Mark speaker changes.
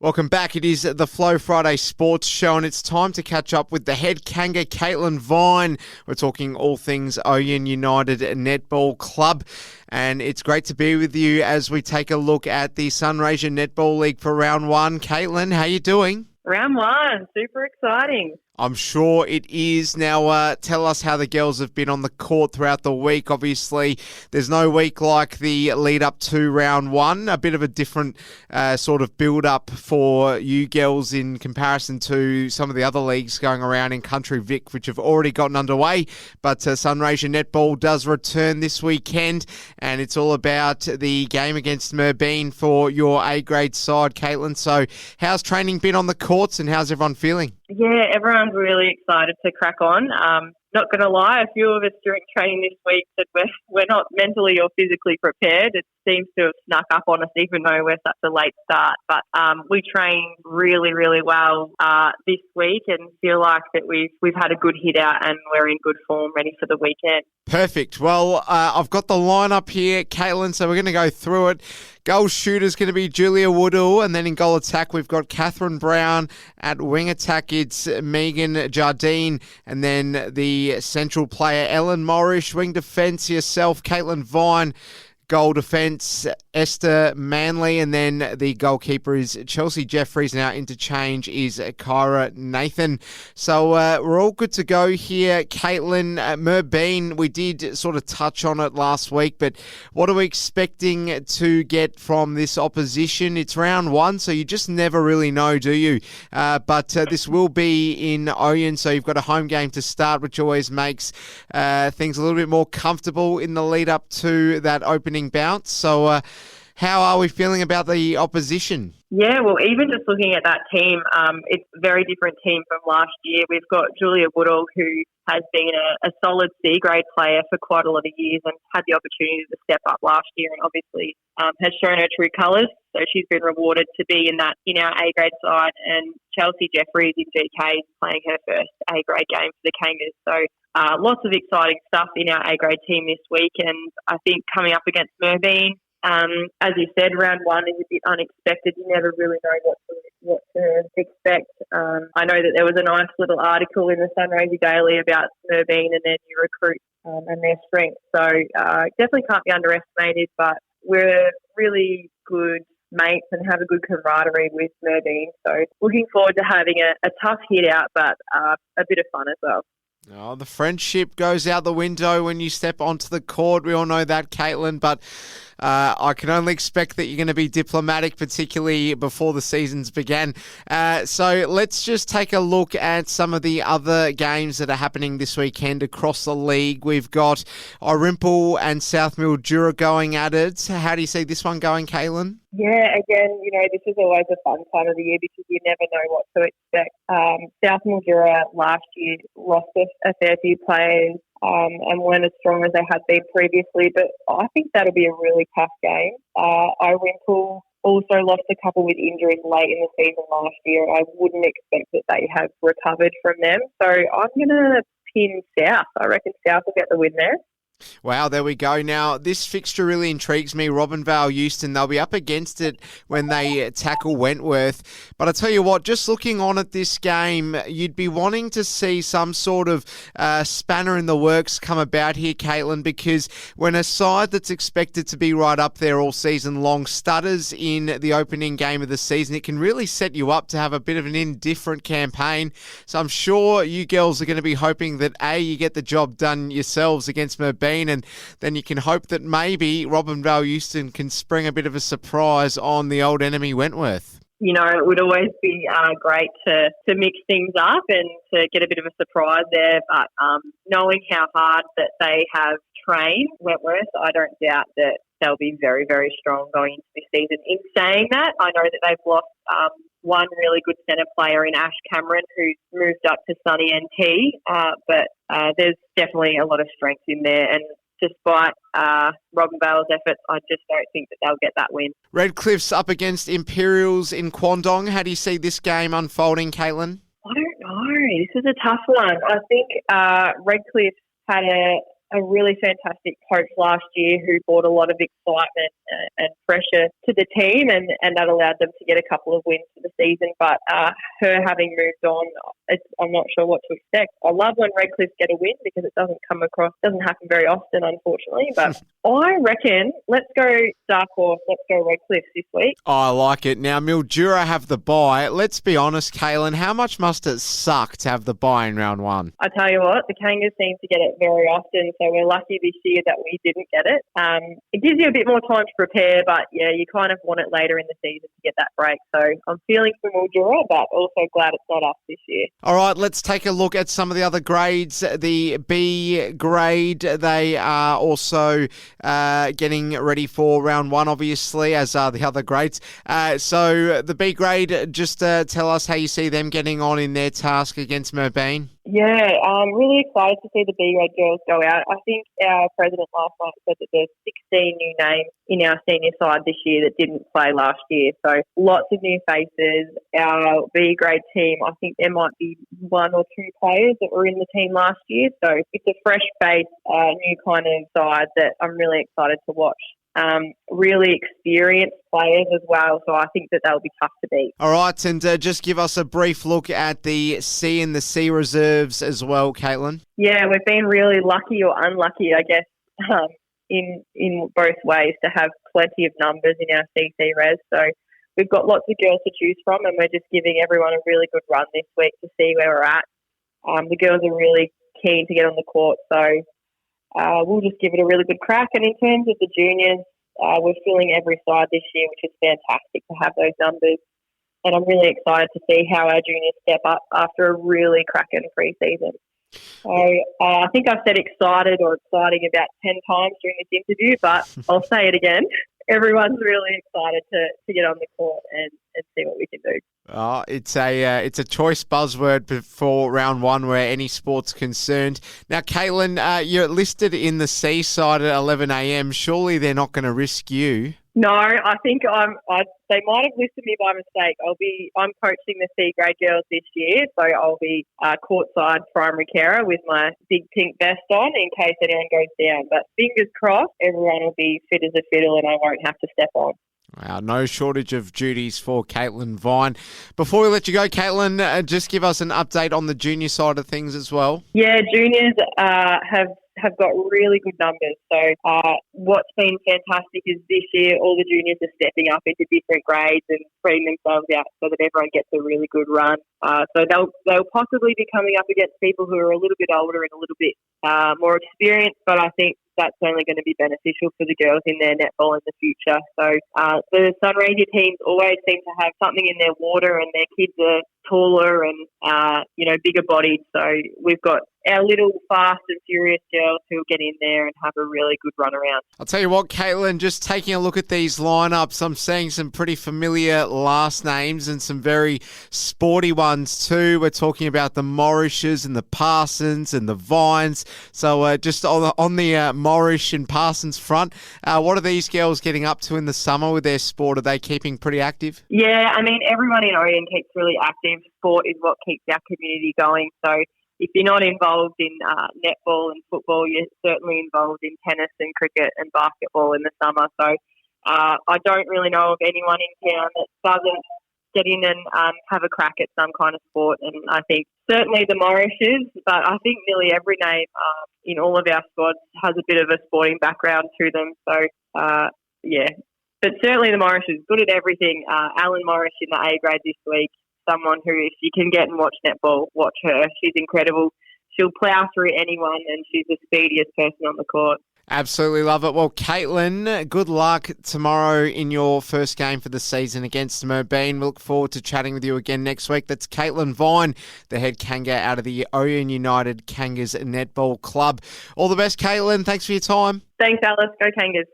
Speaker 1: Welcome back. It is the Flow Friday Sports Show, and it's time to catch up with the head Kanga, Caitlyn Vine. We're talking all things Ouyen United Netball Club, and it's great to be with you as we take a look at the Sunraysia Netball League for round one. Caitlyn, how you doing?
Speaker 2: Round one, super exciting.
Speaker 1: I'm sure it is. Now, tell us how the girls have been on the court throughout the week. Obviously, there's no week like the lead up to round one. A bit of a different sort of build-up for you girls in comparison to some of the other leagues going around in Country Vic, which have already gotten underway. But Sunraysia Netball does return this weekend, and it's all about the game against Merbein for your A-grade side, Caitlyn. So how's training been on the courts, and how's everyone feeling?
Speaker 2: Yeah, everyone's really excited to crack on. Not going to lie, a few of us during training this week said we're not mentally or physically prepared. It seems to have snuck up on us even though we're such a late start. But we trained really, really well this week and feel like that we've had a good hit out and we're in good form, ready for the weekend.
Speaker 1: Perfect. Well, I've got the lineup here, Caitlyn, so we're going to go through it. Goal shooter's going to be Julia Woodall, and then in goal attack we've got Catherine Brown. At wing attack it's Megan Jardine, and then the central player Ellen Morrish. Wing defence yourself, Caitlyn Vine. Goal defence, Esther Manley, and then the goalkeeper is Chelsea Jeffries. Now interchange is Kyra Nathan. So we're all good to go here. Caitlyn, Merbein, we did sort of touch on it last week, but what are we expecting to get from this opposition? It's round one, so you just never really know, do you? But this will be in Ouyen, so you've got a home game to start, which always makes things a little bit more comfortable in the lead up to that opening bounce. So how are we feeling about the opposition?
Speaker 2: Yeah, well, even just looking at that team, it's a very different team from last year. We've got Julia Woodall, who has been a solid C-grade player for quite a lot of years and had the opportunity to step up last year and obviously has shown her true colours. So she's been rewarded to be in our A-grade side, and Chelsea Jeffries in GK is playing her first A-grade game for the Kangas. So lots of exciting stuff in our A-grade team this week, and I think coming up against Merbein, as you said, round one is a bit unexpected. You never really know what to expect. I know that there was a nice little article in the Sunraysia Daily about Merbein and their new recruits and their strengths. So definitely can't be underestimated, but we're really good mates and have a good camaraderie with Merbein. So looking forward to having a tough hit out, but a bit of fun as well.
Speaker 1: Oh, the friendship goes out the window when you step onto the court. We all know that, Caitlyn, but I can only expect that you're going to be diplomatic, particularly before the seasons began. So let's just take a look at some of the other games that are happening this weekend across the league. We've got Orimple and South Mildura going at it. How do you see this one going, Caitlyn?
Speaker 2: Yeah, again, this is always a fun time of the year because you never know what to expect. South Mildura last year lost a fair few players and weren't as strong as they had been previously, but I think that'll be a really tough game. Orimple also lost a couple with injuries late in the season last year. I wouldn't expect that they have recovered from them. So I'm going to pin South. I reckon South will get the win there.
Speaker 1: Wow, there we go. Now, this fixture really intrigues me. Robinvale Euston, they'll be up against it when they tackle Wentworth. But I tell you what, just looking on at this game, you'd be wanting to see some sort of spanner in the works come about here, Caitlyn, because when a side that's expected to be right up there all season long stutters in the opening game of the season, it can really set you up to have a bit of an indifferent campaign. So I'm sure you girls are going to be hoping that, A, you get the job done yourselves against Merbein, and then you can hope that maybe Robinvale Euston can spring a bit of a surprise on the old enemy Wentworth.
Speaker 2: It would always be great to mix things up and to get a bit of a surprise there. But knowing how hard that they have trained Wentworth, I don't doubt that they'll be very, very strong going into this season. In saying that, I know that they've lost one really good centre player in Ash Cameron, who's moved up to Sunny NT, but there's definitely a lot of strength in there. And despite Robinvale's efforts, I just don't think that they'll get that win.
Speaker 1: Redcliffe's up against Imperials in Kwandong. How do you see this game unfolding, Caitlyn?
Speaker 2: I don't know. This is a tough one. I think Redcliffe had a really fantastic coach last year who brought a lot of excitement and pressure to the team, and that allowed them to get a couple of wins for the season. But her having moved on, I'm not sure what to expect. I love when Redcliffe get a win because it doesn't happen very often, unfortunately. But I reckon let's go Dark Horse, let's go Redcliffe this week.
Speaker 1: Oh, I like it. Now, Mildura have the bye. Let's be honest, Caitlyn, how much must it suck to have the bye in round one?
Speaker 2: I tell you what, the Kangas seem to get it very often, so we're lucky this year that we didn't get it. It gives you a bit more time to prepare, but yeah, you kind of want it later in the season to get that break. So I'm feeling for Mildura, but also glad it's not us this year.
Speaker 1: All right, let's take a look at some of the other grades. The B grade, they are also getting ready for round one, obviously, as are the other grades. So the B grade, just tell us how you see them getting on in their task against Merbein.
Speaker 2: Yeah, I'm really excited to see the B-grade girls go out. I think our president last night said that there's 16 new names in our senior side this year that didn't play last year. So lots of new faces. Our B-grade team, I think there might be one or two players that were in the team last year. So it's a fresh face, new kind of side that I'm really excited to watch. Really experienced players as well, so I think that they'll be tough to beat.
Speaker 1: All right, and just give us a brief look at the C and the C reserves as well, Caitlyn.
Speaker 2: Yeah, we've been really lucky or unlucky, I guess, in both ways to have plenty of numbers in our CC res. So we've got lots of girls to choose from, and we're just giving everyone a really good run this week to see where we're at. The girls are really keen to get on the court, so we'll just give it a really good crack. And in terms of the juniors, we're filling every side this year, which is fantastic to have those numbers. And I'm really excited to see how our juniors step up after a really cracking pre-season. So I think I've said excited or exciting about 10 times during this interview, but I'll say it again. Everyone's really excited to get on the court and see what we can do.
Speaker 1: It's a choice buzzword for round one where any sport's concerned. Now, Caitlyn, you're listed in the C side at 11 a.m. Surely they're not going to risk you.
Speaker 2: No, I think they might have listed me by mistake. I'm coaching the C grade girls this year, so I'll be courtside primary carer with my big pink vest on in case anyone goes down. But fingers crossed, everyone will be fit as a fiddle and I won't have to step on.
Speaker 1: Wow, no shortage of duties for Caitlyn Vine. Before we let you go, Caitlyn, just give us an update on the junior side of things as well.
Speaker 2: Yeah, juniors have got really good numbers. So what's been fantastic is this year all the juniors are stepping up into different grades and spreading themselves out so that everyone gets a really good run. So they'll possibly be coming up against people who are a little bit older and a little bit more experienced, but I think that's only going to be beneficial for the girls in their netball in the future. So the Sunraysia teams always seem to have something in their water, and their kids are taller and bigger bodied. So we've got our little fast and furious girls who will get in there and have a really good run around.
Speaker 1: I'll tell you what, Caitlyn, just taking a look at these lineups, I'm seeing some pretty familiar last names and some very sporty ones too. We're talking about the Morrishes and the Parsons and the Vines. So just on the Morrish and Parsons front, what are these girls getting up to in the summer with their sport? Are they keeping pretty active?
Speaker 2: Yeah, I mean, everyone in Ouyen keeps really active. Sport is what keeps our community going. So if you're not involved in netball and football, you're certainly involved in tennis and cricket and basketball in the summer. So I don't really know of anyone in town that doesn't get in and have a crack at some kind of sport. And I think certainly the Morrishes, but I think nearly every name in all of our squads has a bit of a sporting background to them. So, yeah. But certainly the Morrishes, good at everything. Alan Morris in the A-grade this week. Someone who, if you can get and watch netball, watch her. She's incredible. She'll plough through anyone, and she's the speediest person on the court.
Speaker 1: Absolutely love it. Well, Caitlyn, good luck tomorrow in your first game for the season against Merbein. We look forward to chatting with you again next week. That's Caitlyn Vine, the head Kanga out of the Ouyen United Kangas Netball Club. All the best, Caitlyn. Thanks for your time.
Speaker 2: Thanks, Alice. Go Kangas.